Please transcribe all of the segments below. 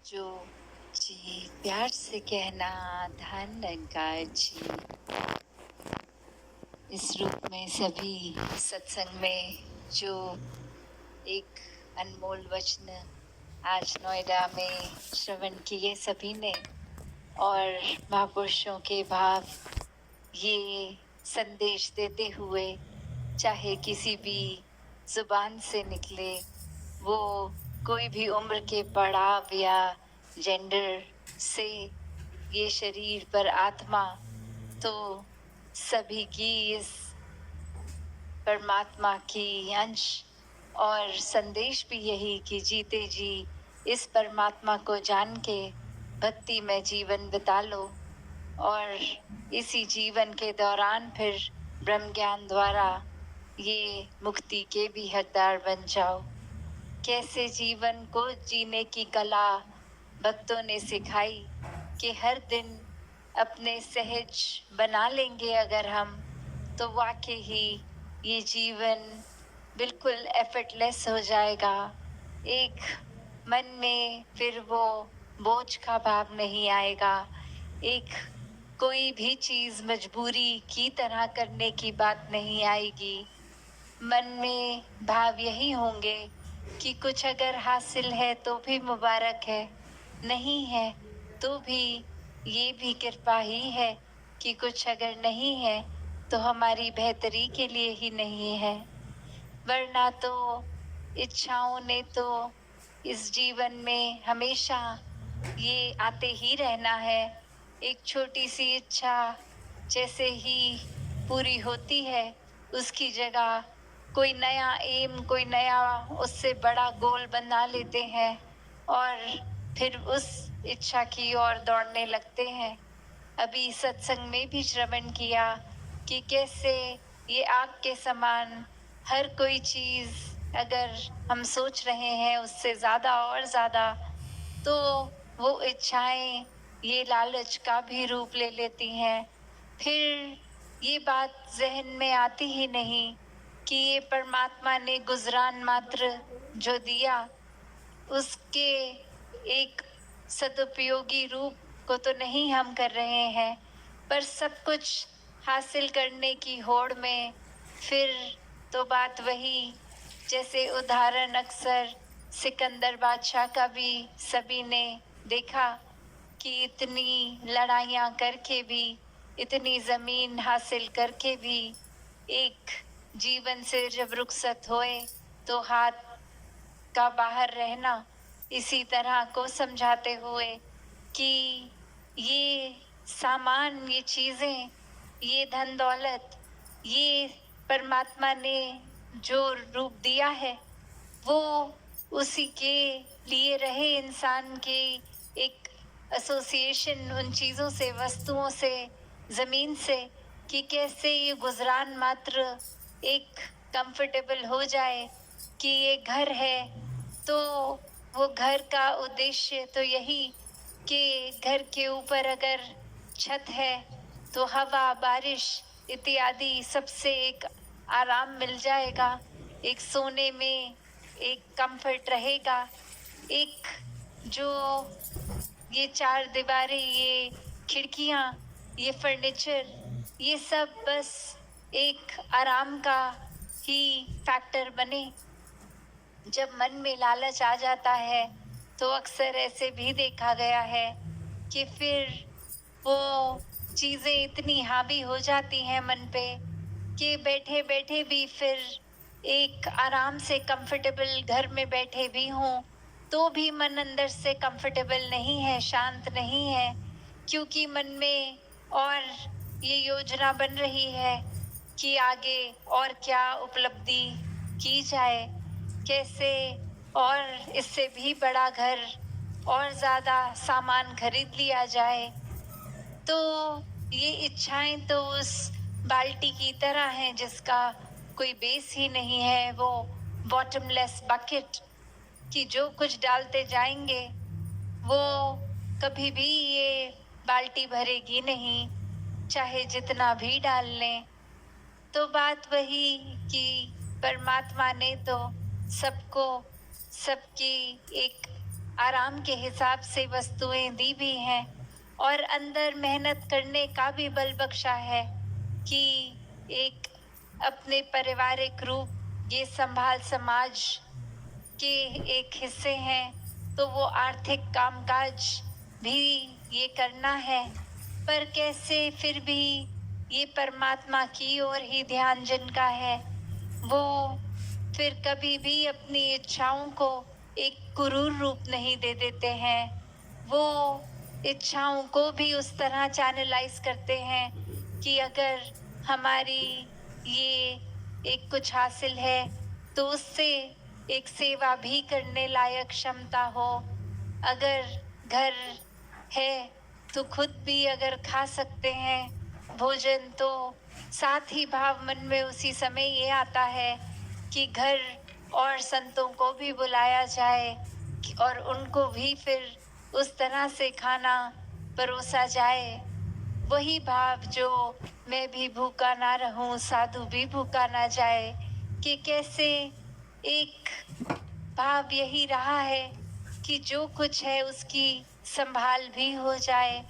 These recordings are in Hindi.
जो जी प्यार से कहना धन निरंकार जी। इस रूप में सभी सत्संग में जो एक अनमोल वचन आज नोएडा में श्रवण किए सभी ने, और महापुरुषों के भाव ये संदेश देते हुए, चाहे किसी भी जुबान से निकले, वो कोई भी उम्र के पड़ाव या जेंडर से ये शरीर पर आत्मा, तो सभी की इस परमात्मा की अंश और संदेश भी यही कि जीते जी इस परमात्मा को जान के भक्ति में जीवन बिता लो, और इसी जीवन के दौरान फिर ब्रह्म ज्ञान द्वारा ये मुक्ति के भी हकदार बन जाओ। कैसे जीवन को जीने की कला भक्तों ने सिखाई कि हर दिन अपने सहज बना लेंगे अगर हम, तो वाकई ही ये जीवन बिल्कुल एफर्टलेस हो जाएगा। एक मन में फिर वो बोझ का भाव नहीं आएगा, एक कोई भी चीज मजबूरी की तरह करने की बात नहीं आएगी। मन में भाव यही होंगे कि कुछ अगर हासिल है तो भी मुबारक है, नहीं है तो भी ये भी कृपा ही है कि कुछ अगर नहीं है तो हमारी बेहतरी के लिए ही नहीं है, वरना तो इच्छाओं ने तो इस जीवन में हमेशा ये आते ही रहना है। एक छोटी सी इच्छा जैसे ही पूरी होती है, उसकी जगह कोई नया एम, कोई नया उससे बड़ा गोल बना लेते हैं और फिर उस इच्छा की ओर दौड़ने लगते हैं। अभी सत्संग में भी श्रवण किया कि कैसे ये आग के समान हर कोई चीज अगर हम सोच रहे हैं उससे ज्यादा और ज्यादा, तो वो इच्छाएं ये लालच का भी रूप ले लेती हैं। फिर ये बात जहन में आती ही नहीं कि ये परमात्मा ने गुजरान मात्र जो दिया, उसके एक सदुपयोगी रूप को तो नहीं हम कर रहे हैं, पर सब कुछ हासिल करने की होड़ में फिर तो बात वही, जैसे उदाहरण अक्सर सिकंदर बादशाह का भी सभी ने देखा कि इतनी लड़ाइयाँ करके भी, इतनी जमीन हासिल करके भी एक जीवन से जब रुखसत होए तो हाथ का बाहर रहना, इसी तरह को समझाते हुए कि ये सामान, ये चीजें, ये धन दौलत, ये परमात्मा ने जो रूप दिया है वो उसी के लिए रहे। इंसान के एक एसोसिएशन उन चीजों से, वस्तुओं से, जमीन से, कि कैसे ये गुजरान मात्र एक कंफर्टेबल हो जाए कि ये घर है, तो वो घर का उद्देश्य तो यही कि घर के ऊपर अगर छत है तो हवा, बारिश इत्यादि सबसे एक आराम मिल जाएगा, एक सोने में एक कंफर्ट रहेगा। एक जो ये चार दीवारें, ये खिड़कियां, ये फर्नीचर, ये सब बस एक आराम का ही फैक्टर बने। जब मन में लालच आ जाता है तो अक्सर ऐसे भी देखा गया है कि फिर वो चीजें इतनी हावी हो जाती हैं मन पे कि बैठे बैठे भी फिर एक आराम से कंफर्टेबल घर में बैठे भी हों तो भी मन अंदर से कंफर्टेबल नहीं है, शांत नहीं है, क्योंकि मन में और ये योजना बन रही है कि आगे और क्या उपलब्धि की जाए, कैसे और इससे भी बड़ा घर और ज्यादा सामान खरीद लिया जाए। तो ये इच्छाएं तो उस बाल्टी की तरह हैं जिसका कोई बेस ही नहीं है, वो बॉटमलेस बकेट कि जो कुछ डालते जाएंगे वो कभी भी ये बाल्टी भरेगी नहीं, चाहे जितना भी डाल लें। तो बात वही कि परमात्मा ने तो सबको, सबकी एक आराम के हिसाब से वस्तुएं दी भी हैं और अंदर मेहनत करने का भी बल बख्शा है कि एक अपने पारिवारिक रूप ये संभाल समाज के एक हिस्से हैं, तो वो आर्थिक कामकाज भी ये करना है। पर कैसे फिर भी ये परमात्मा की ओर ही ध्यान जिनका है, वो फिर कभी भी अपनी इच्छाओं को एक क्रूर रूप नहीं दे देते हैं। वो इच्छाओं को भी उस तरह चैनलाइज करते हैं कि अगर हमारी ये एक कुछ हासिल है, तो उससे एक सेवा भी करने लायक क्षमता हो। अगर घर है तो खुद भी अगर खा सकते हैं भोजन, तो साथ ही भाव मन में उसी समय ये आता है कि घर और संतों को भी बुलाया जाए और उनको भी फिर उस तरह से खाना परोसा जाए। वही भाव जो मैं भी भूखा ना रहूं, साधु भी भूखा ना जाए, कि कैसे एक भाव यही रहा है कि जो कुछ है उसकी संभाल भी हो जाए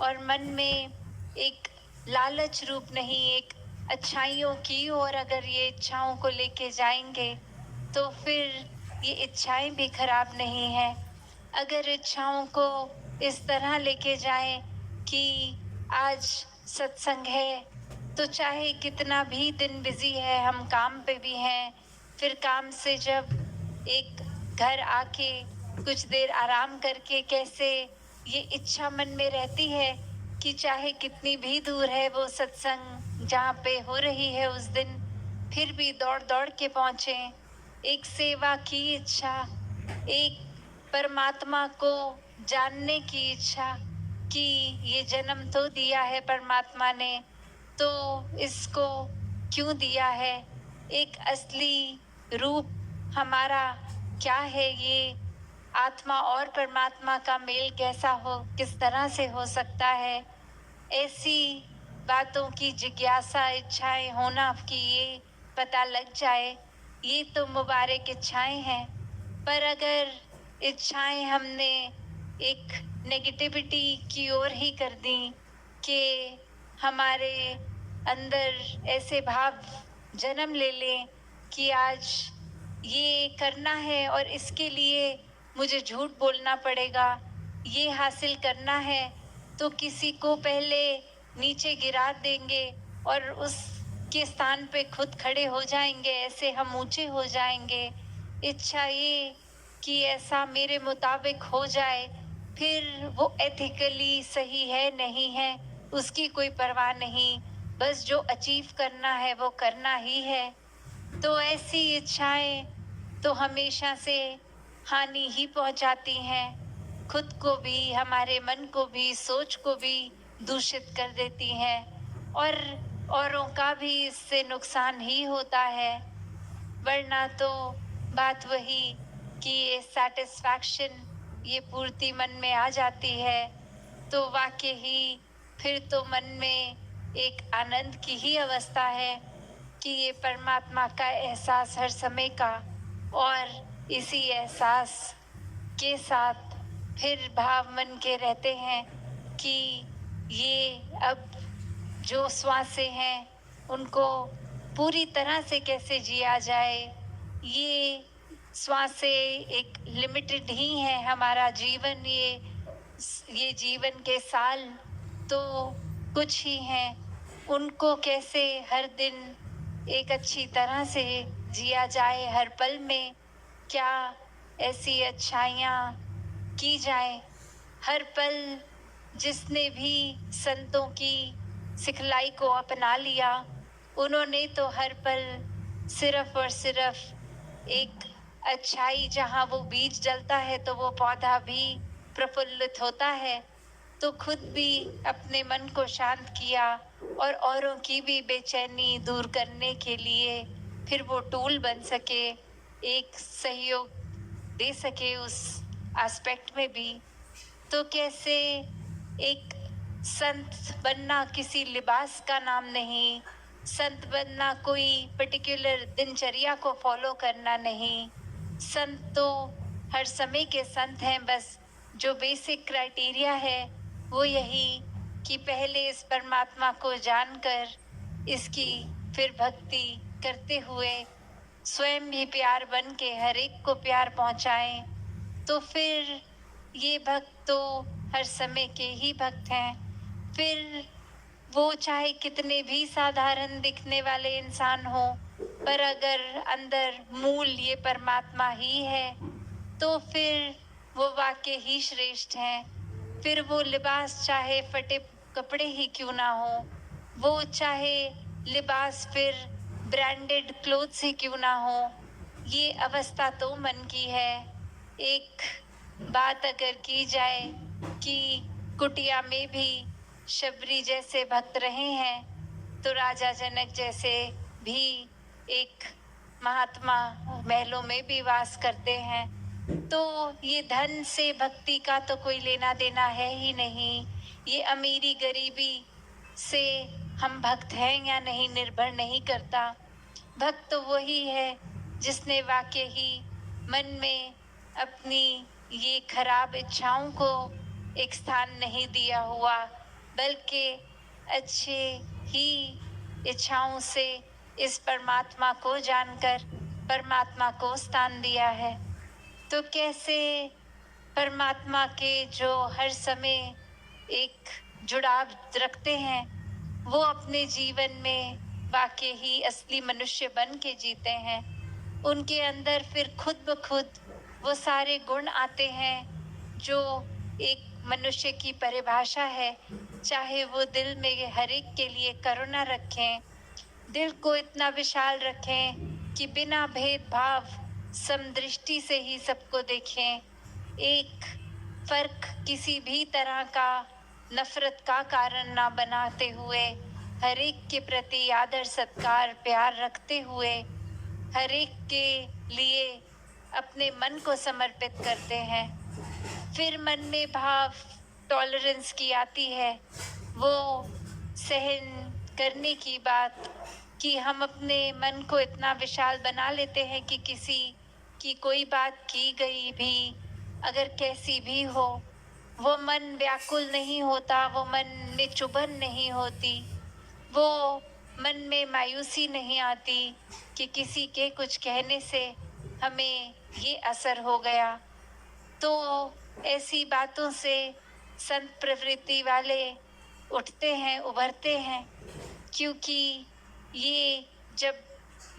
और मन में एक लालच रूप नहीं, एक अच्छाइयों की ओर अगर ये इच्छाओं को लेके जाएंगे तो फिर ये इच्छाएं भी खराब नहीं है। अगर इच्छाओं को इस तरह लेके जाएं कि आज सत्संग है, तो चाहे कितना भी दिन बिजी है, हम काम पे भी हैं, फिर काम से जब एक घर आके कुछ देर आराम करके कैसे ये इच्छा मन में रहती है कि चाहे कितनी भी दूर है वो सत्संग जहाँ पे हो रही है उस दिन, फिर भी दौड़ दौड़ के पहुँचे। एक सेवा की इच्छा, एक परमात्मा को जानने की इच्छा कि ये जन्म तो दिया है परमात्मा ने, तो इसको क्यों दिया है, एक असली रूप हमारा क्या है, ये आत्मा और परमात्मा का मेल कैसा हो, किस तरह से हो सकता है, ऐसी बातों की जिज्ञासा इच्छाएं होना कि ये पता लग जाए, ये तो मुबारक इच्छाएं हैं। पर अगर इच्छाएं हमने एक नेगेटिविटी की ओर ही कर दी कि हमारे अंदर ऐसे भाव जन्म ले लें कि आज ये करना है और इसके लिए मुझे झूठ बोलना पड़ेगा, ये हासिल करना है तो किसी को पहले नीचे गिरा देंगे और उसके स्थान पे खुद खड़े हो जाएंगे, ऐसे हम ऊंचे हो जाएंगे। इच्छा ये कि ऐसा मेरे मुताबिक हो जाए, फिर वो एथिकली सही है नहीं है उसकी कोई परवाह नहीं, बस जो अचीव करना है वो करना ही है। तो ऐसी इच्छाएं तो हमेशा से हानि ही पहुंचाती हैं, खुद को भी, हमारे मन को भी, सोच को भी दूषित कर देती हैं और औरों का भी इससे नुकसान ही होता है। वरना तो बात वही कि ये सैटिस्फैक्शन, ये पूर्ति मन में आ जाती है तो वाकई ही फिर तो मन में एक आनंद की ही अवस्था है कि ये परमात्मा का एहसास हर समय का, और इसी एहसास के साथ फिर भाव मन के रहते हैं कि ये अब जो श्वासें हैं उनको पूरी तरह से कैसे जिया जाए। श्वासें एक लिमिटेड ही है, हमारा जीवन ये जीवन के साल तो कुछ ही हैं, उनको कैसे हर दिन एक अच्छी तरह से जिया जाए, हर पल में क्या ऐसी अच्छाइयाँ की जाए। हर पल जिसने भी संतों की सिखलाई को अपना लिया, उन्होंने तो हर पल सिर्फ और सिर्फ एक अच्छाई, जहाँ वो बीज डलता है तो वो पौधा भी प्रफुल्लित होता है, तो खुद भी अपने मन को शांत किया और औरों की भी बेचैनी दूर करने के लिए फिर वो टूल बन सके, एक सहयोग दे सके उस एस्पेक्ट में भी। तो कैसे एक संत बनना किसी लिबास का नाम नहीं, संत बनना कोई पर्टिकुलर दिनचर्या को फॉलो करना नहीं, संत तो हर समय के संत हैं। बस जो बेसिक क्राइटेरिया है वो यही कि पहले इस परमात्मा को जानकर इसकी फिर भक्ति करते हुए स्वयं भी प्यार बन के हर एक को प्यार पहुंचाएं, तो फिर ये भक्त तो हर समय के ही भक्त हैं। फिर वो चाहे कितने भी साधारण दिखने वाले इंसान हो, पर अगर अंदर मूल ये परमात्मा ही है तो फिर वो वाकई ही श्रेष्ठ हैं। फिर वो लिबास चाहे फटे कपड़े ही क्यों ना हो, वो चाहे लिबास फिर ब्रांडेड क्लोथ्स ही क्यों ना हो, ये अवस्था तो मन की है। एक बात अगर की जाए कि कुटिया में भी शबरी जैसे भक्त रहे हैं, तो राजा जनक जैसे भी एक महात्मा महलों में भी वास करते हैं। तो ये धन से भक्ति का तो कोई लेना देना है ही नहीं। ये अमीरी गरीबी से हम भक्त हैं या नहीं निर्भर नहीं करता। भक्त तो वही है जिसने वाकई ही मन में अपनी ये खराब इच्छाओं को एक स्थान नहीं दिया हुआ, बल्कि अच्छे ही इच्छाओं से इस परमात्मा को जानकर परमात्मा को स्थान दिया है। तो कैसे परमात्मा के जो हर समय एक जुड़ाव रखते हैं, वो अपने जीवन में वाकई ही असली मनुष्य बन के जीते हैं। उनके अंदर फिर खुद ब खुद वो सारे गुण आते हैं जो एक मनुष्य की परिभाषा है। चाहे वो दिल में हर एक के लिए करुणा रखें, दिल को इतना विशाल रखें कि बिना भेदभाव समदृष्टि से ही सबको देखें, एक फर्क किसी भी तरह का नफरत का कारण ना बनाते हुए हर एक के प्रति आदर सत्कार प्यार रखते हुए हर एक के लिए अपने मन को समर्पित करते हैं। फिर मन में भाव टॉलरेंस की आती है, वो सहन करने की बात कि हम अपने मन को इतना विशाल बना लेते हैं कि किसी की कोई बात की गई भी अगर कैसी भी हो, वो मन व्याकुल नहीं होता, वो मन में चुभन नहीं होती, वो मन में मायूसी नहीं आती कि किसी के कुछ कहने से हमें ये असर हो गया। तो ऐसी बातों से संत प्रवृत्ति वाले उठते हैं, उभरते हैं, क्योंकि ये जब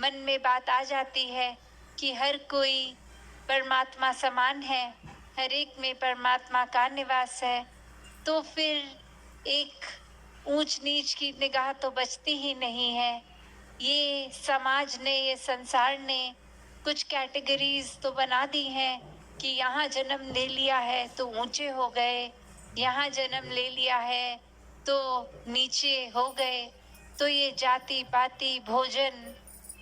मन में बात आ जाती है कि हर कोई परमात्मा समान है, हर एक में परमात्मा का निवास है, तो फिर एक ऊंच नीच की निगाह तो बचती ही नहीं है। ये समाज ने, ये संसार ने कुछ कैटेगरीज तो बना दी हैं कि यहाँ जन्म ले लिया है तो ऊंचे हो गए, यहाँ जन्म ले लिया है तो नीचे हो गए। तो ये जाति पाति भोजन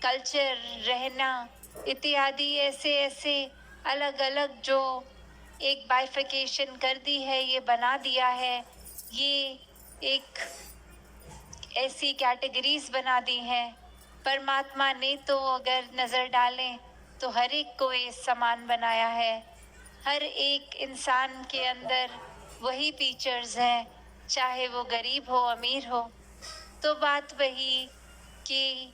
कल्चर रहना इत्यादि ऐसे ऐसे अलग अलग जो एक बाइफिकेशन कर दी है, ये बना दिया है, ये एक ऐसी कैटेगरीज बना दी हैं। परमात्मा ने तो अगर नज़र डालें तो हर एक को ये समान बनाया है। हर एक इंसान के अंदर वही फीचर्स हैं, चाहे वो गरीब हो अमीर हो। तो बात वही कि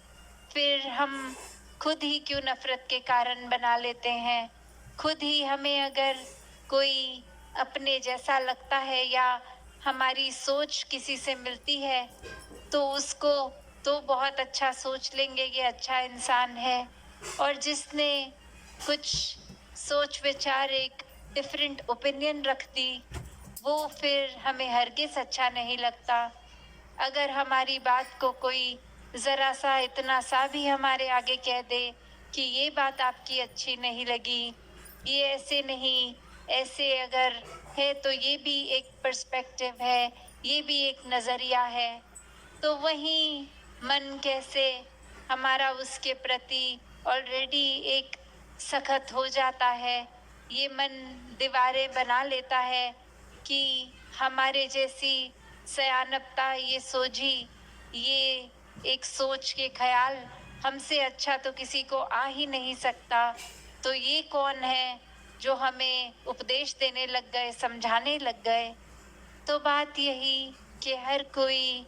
फिर हम खुद ही क्यों नफरत के कारण बना लेते हैं। खुद ही हमें अगर कोई अपने जैसा लगता है या हमारी सोच किसी से मिलती है तो उसको तो बहुत अच्छा सोच लेंगे, ये अच्छा इंसान है, और जिसने कुछ सोच विचार एक डिफरेंट ओपिनियन रख दी वो फिर हमें हरगिज़ अच्छा नहीं लगता। अगर हमारी बात को कोई ज़रा सा इतना सा भी हमारे आगे कह दे कि ये बात आपकी अच्छी नहीं लगी, ये ऐसे नहीं ऐसे अगर है तो ये भी एक पर्सपेक्टिव है, ये भी एक नज़रिया है, तो वहीं मन कैसे हमारा उसके प्रति ऑलरेडी एक सख्त हो जाता है। ये मन दीवारें बना लेता है कि हमारे जैसी सयानपता, ये सोझी, ये एक सोच के ख्याल हमसे अच्छा तो किसी को आ ही नहीं सकता। तो ये कौन है जो हमें उपदेश देने लग गए, समझाने लग गए। तो बात यही कि हर कोई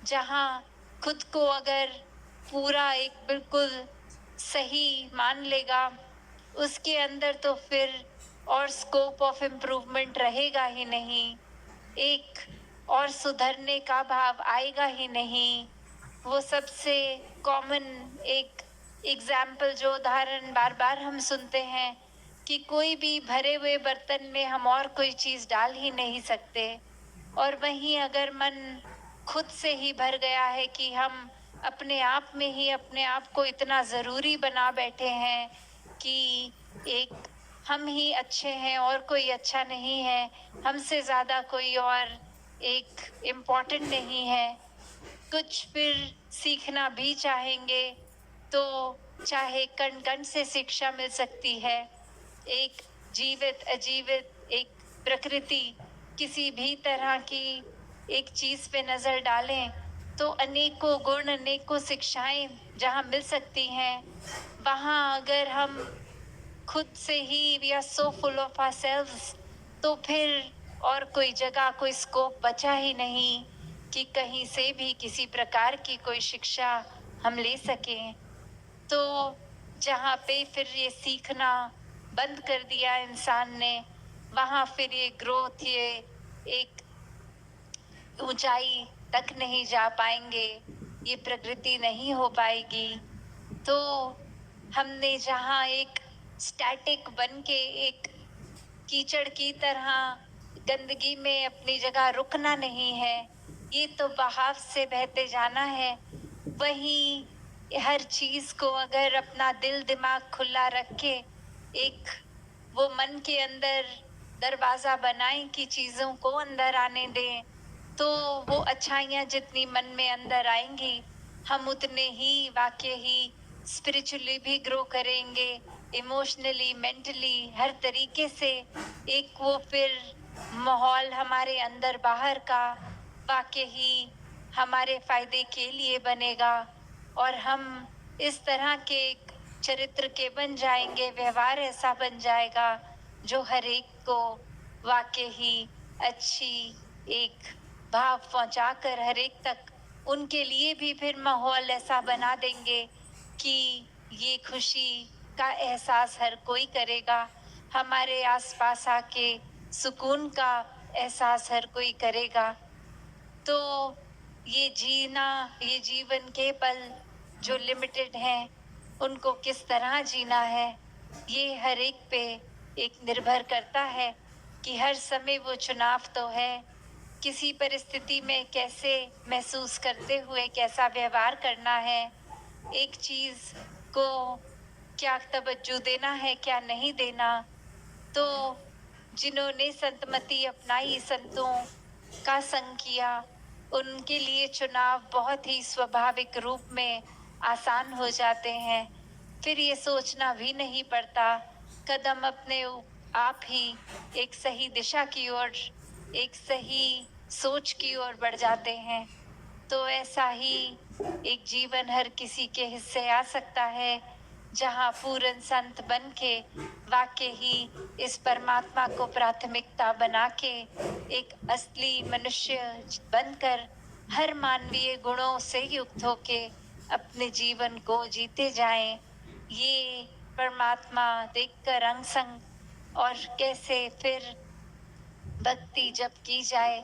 जहाँ खुद को अगर पूरा एक बिल्कुल सही मान लेगा, उसके अंदर तो फिर और स्कोप ऑफ इम्प्रूवमेंट रहेगा ही नहीं, एक और सुधरने का भाव आएगा ही नहीं। वो सबसे कॉमन एक एग्जाम्पल जो उदाहरण बार बार हम सुनते हैं कि कोई भी भरे हुए बर्तन में हम और कोई चीज़ डाल ही नहीं सकते, और वहीं अगर मन खुद से ही भर गया है कि हम अपने आप में ही अपने आप को इतना ज़रूरी बना बैठे हैं कि एक हम ही अच्छे हैं और कोई अच्छा नहीं है, हमसे ज़्यादा कोई और एक इम्पॉर्टेंट नहीं है, कुछ फिर सीखना भी चाहेंगे तो चाहे कण कण से शिक्षा मिल सकती है। एक जीवित अजीवित एक प्रकृति किसी भी तरह की एक चीज़ पे नज़र डालें तो अनेकों गुण अनेकों शिक्षाएं जहाँ मिल सकती हैं, वहाँ अगर हम खुद से ही we are so full of ourselves, तो फिर और कोई जगह कोई स्कोप बचा ही नहीं कि कहीं से भी किसी प्रकार की कोई शिक्षा हम ले सकें। तो जहाँ पे फिर ये सीखना बंद कर दिया इंसान ने, वहाँ फिर ये ग्रोथ, ये एक ऊंचाई तक नहीं जा पाएंगे, ये प्रगति नहीं हो पाएगी। तो हमने जहाँ एक स्टैटिक बन के एक कीचड़ की तरह गंदगी में अपनी जगह रुकना नहीं है, ये तो बहाव से बहते जाना है। वहीं हर चीज़ को अगर अपना दिल दिमाग खुला रख के एक वो मन के अंदर दरवाज़ा बनाएं कि चीज़ों को अंदर आने दें, तो वो अच्छाइयाँ जितनी मन में अंदर आएंगी, हम उतने ही वाकई ही स्पिरिचुअली भी ग्रो करेंगे, इमोशनली, मेंटली, हर तरीके से एक वो फिर माहौल हमारे अंदर बाहर का वाकई ही हमारे फ़ायदे के लिए बनेगा, और हम इस तरह के एक चरित्र के बन जाएंगे, व्यवहार ऐसा बन जाएगा जो हर एक को वाकई ही अच्छी एक भाव पहुंचाकर हर एक तक उनके लिए भी फिर माहौल ऐसा बना देंगे कि ये खुशी का एहसास हर कोई करेगा, हमारे आसपास आके सुकून का एहसास हर कोई करेगा। तो ये जीना, ये जीवन के पल जो लिमिटेड हैं, उनको किस तरह जीना है, ये हर एक पे एक निर्भर करता है कि हर समय वो चुनाव तो है, किसी परिस्थिति में कैसे महसूस करते हुए कैसा व्यवहार करना है, एक चीज़ को क्या तवज्जो देना है, क्या नहीं देना। तो जिन्होंने संतमति अपनाई, संतों का संग किया, उनके लिए चुनाव बहुत ही स्वाभाविक रूप में आसान हो जाते हैं। फिर ये सोचना भी नहीं पड़ता, कदम अपने आप ही एक सही दिशा की ओर, एक सही सोच की ओर बढ़ जाते हैं। तो ऐसा ही एक जीवन हर किसी के हिस्से आ सकता है, जहाँ पूर्ण संत बन के वाकई ही इस परमात्मा को प्राथमिकता बना के एक असली मनुष्य बनकर हर मानवीय गुणों से युक्त होके अपने जीवन को जीते जाएं। ये परमात्मा देखकर अंग संग और कैसे फिर भक्ति जब की जाए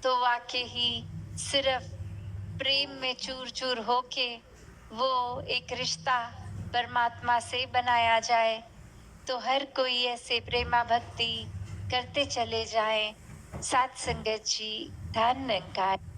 तो वाकई ही सिर्फ प्रेम में चूर चूर होके वो एक रिश्ता परमात्मा से बनाया जाए। तो हर कोई ऐसे प्रेमा भक्ति करते चले जाएं। साथ संगत जी, धन्यवाद।